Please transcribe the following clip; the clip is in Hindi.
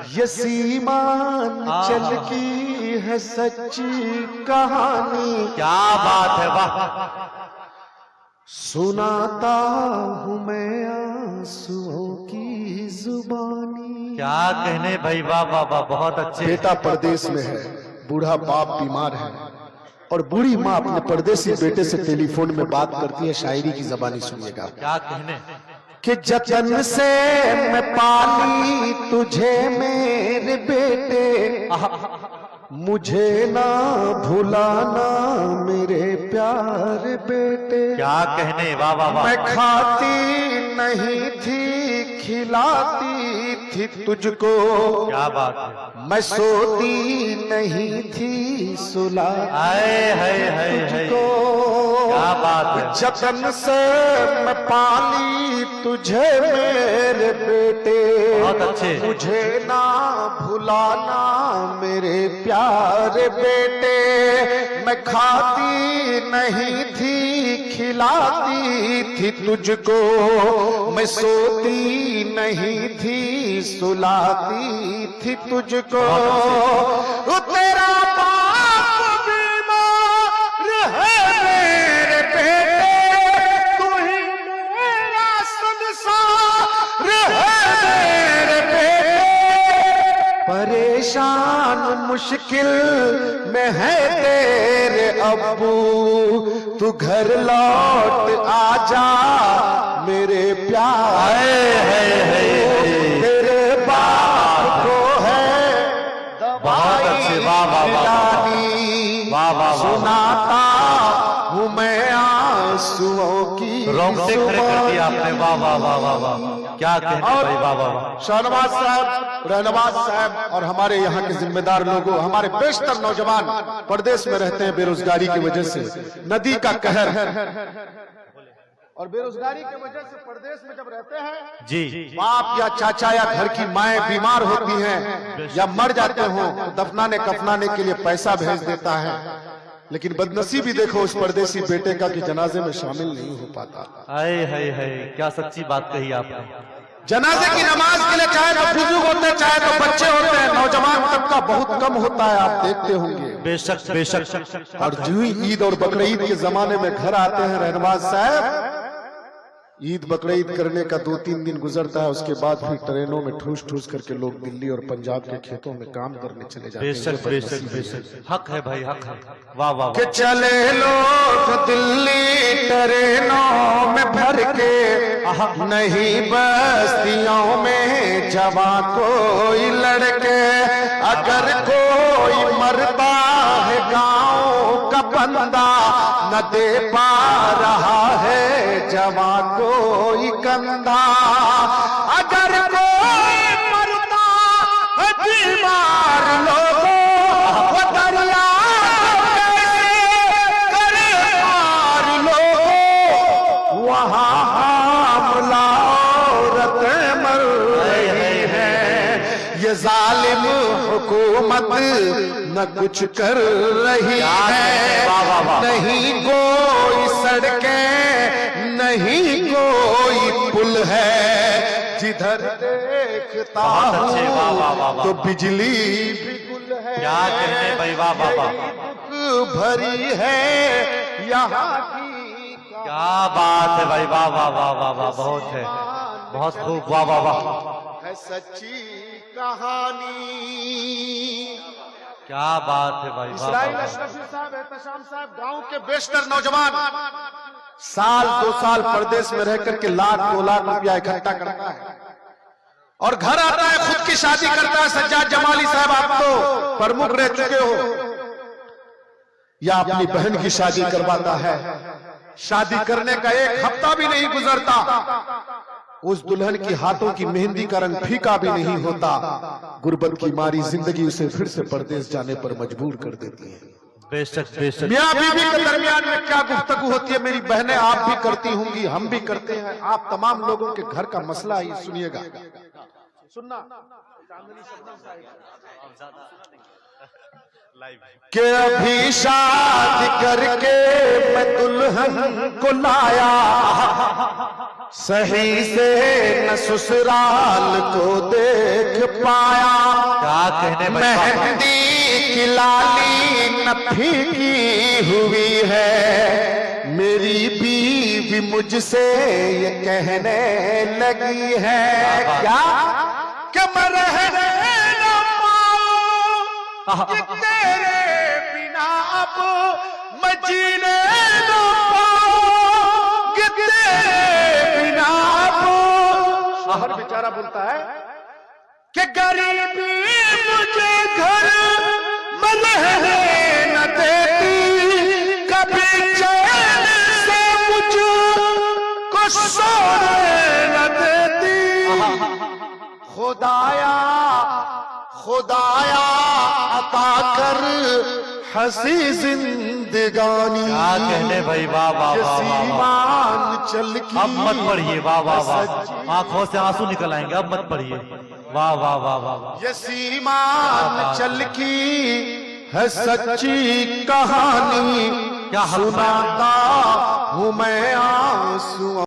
ये सीमांचल की है सच्ची कहानी। क्या बात है, वाह। सुनाता हूँ मैं आंसुओं की जुबानी। क्या कहने भाई, वाह वाह वाह, बहुत अच्छे। बेटा परदेश में है, बूढ़ा बाप बीमार है और बूढ़ी माँ अपने परदेसी बेटे से टेलीफोन में बात करती है। शायरी की जबानी सुनिएगा। क्या कहने कि जतन से मैं पाली तुझे मेरे बेटे, मुझे ना भुलाना मेरे प्यारे बेटे। क्या कहने, वाह वाह वाह। मैं खाती नहीं थी खिलाती थी तुझको, क्या बात है। मैं सोती नहीं थी सुलाती तुझको। क्या बात है। जतन से मैं पाली तुझे मेरे बेटे, बहुत अच्छे। मुझे ना भुलाना मेरे प्यारे बेटे। मैं खाती नहीं थी खिलाती थी तुझको, मैं सोती नहीं थी सुलाती थी तुझको। तेरा बाप बीमार है मेरे बेटे, तू ही मेरा संसार है मेरे बेटे। परेशान मुश्किल में है तेरे अब्बू, तू घर लौट आजा मेरे प्यारे। तेरे बाप को है बहुत अच्छे, वाह वाह वाह वाह। सुनाता हूँ मैं आंसुओं की रोंगटे खड़े कर दिया आपने, वाह वाह वाह वाह वाह। क्या कहने भाई, वाह वाह वाह। शाहनवाज साहब, रहनवाज साहब और हमारे यहाँ के जिम्मेदार लोगों, हमारे बेशतर नौजवान प्रदेश में रहते हैं बेरोजगारी की वजह से। नदी का कहर और बेरोजगारी की वजह से प्रदेश में जब रहते हैं जी, बाप या चाचा या घर की माएं बीमार होती हैं या मर जाते हो तो दफनाने कफनाने के लिए पैसा भेज देता है, लेकिन बदनसीबी देखो उस परदेसी बेटे का कि जनाजे में शामिल नहीं हो पाता। हाय हाय हाय, क्या सच्ची बात कही आपने। जनाजे की नमाज के लिए चाहे तो बुजुर्ग होते हैं चाहे तो बच्चे होते हैं, नौजवान तबका बहुत कम होता है, आप देखते होंगे। बेशक बेशक। और जो ही ईद और बकरीद के जमाने में घर आते हैं रहनवाज साहब, ईद बकरीद करने का 2-3 दिन गुजरता है, उसके बाद फिर ट्रेनों में ठूस ठूस करके लोग दिल्ली और पंजाब के खेतों में काम करने चले जाते हैं। बेशक बेशक बेशक, हक है भाई, हक है। वाह वाह कि चले लोग दिल्ली ट्रेनों में भर के, नहीं बस्तियों में जवां कोई लड़के। अगर कोई मरता है गांव का बंदा, न दे पा रहा है जवां कोई कंधा। अगर कोई मरता है बीमार लोगों, वो दरिया करे पार लोगों, वहाँ हमला औरतें मर रही है। ये जालिम हुकूमत न कुछ कर रही है, नहीं कोई सड़कें नहीं कोई पुल है। जिधर देखता हूँ तो बिजली भी गुल है। क्या कहने भाई, वाह वाह वाह। भरी है यहाँ की, क्या बात है भाई, वाह वाह वाह वाह वाह, बहुत है, बहुत खूब, वाह वाह वाह। है सच्ची कहानी। क्या बात है भाई, इसराइल अशरफी साहब, एहतशाम साहब, गांव के बेशतर नौजवान साल 2 साल प्रदेश में रह करके $1-2 लाख रुपया इकट्ठा करता है और घर आता है, खुद की शादी करता है। सज्जाद जमाली साहब, आप तो प्रमुख रह चुके हो, या अपनी बहन की शादी करवाता है। शादी करने का 1 हफ्ता भी नहीं गुजरता, उस दुल्हन की हाथों की मेहंदी का रंग फीका भी नहीं होता। गुर्बत की मारी जिंदगी उसे फिर से परदेश जाने पर मजबूर कर देती है। बेशक बेशक। मियां बीवी के दरमियान में क्या गुफ्तगू होती है, मेरी बहनें आप भी करती होंगी, हम भी करते हैं। आप तमाम लोगों के घर का मसला ही सुनिएगा, सुनना। कि अभी शादी करके मैं दुल्हन को लाया, सही से न ससुराल को देख पाया, क्या कहने भाई बाबा। मेहंदी की लाली न फीकी हुई है, मेरी बीवी मुझसे ये कहने लगी है क्या कि मैं रहने न पाऊं कि तेरे बिना अब मैं जीने न पाऊं कि तेरे बिना अब। शोहर बेचारा बोलता है कि गरीबी मुझे घर में रहने न देती, कभी चैन से मुझको सोने न देती। खुदाया खुदाया अता कर हंसी जिंदगानी। क्या कहने भाई वाह वाह वाह वाह वाह। सीमान चल की अब मत पढ़िए वाह वाह वाह, आंखों से आंसू निकल आएंगे, अब मत पढ़िए वाह वाह वाह वाह वाह। ये सीमान चल की है सच्ची कहानी, क्या सुनाता हूँ मैं आंसू।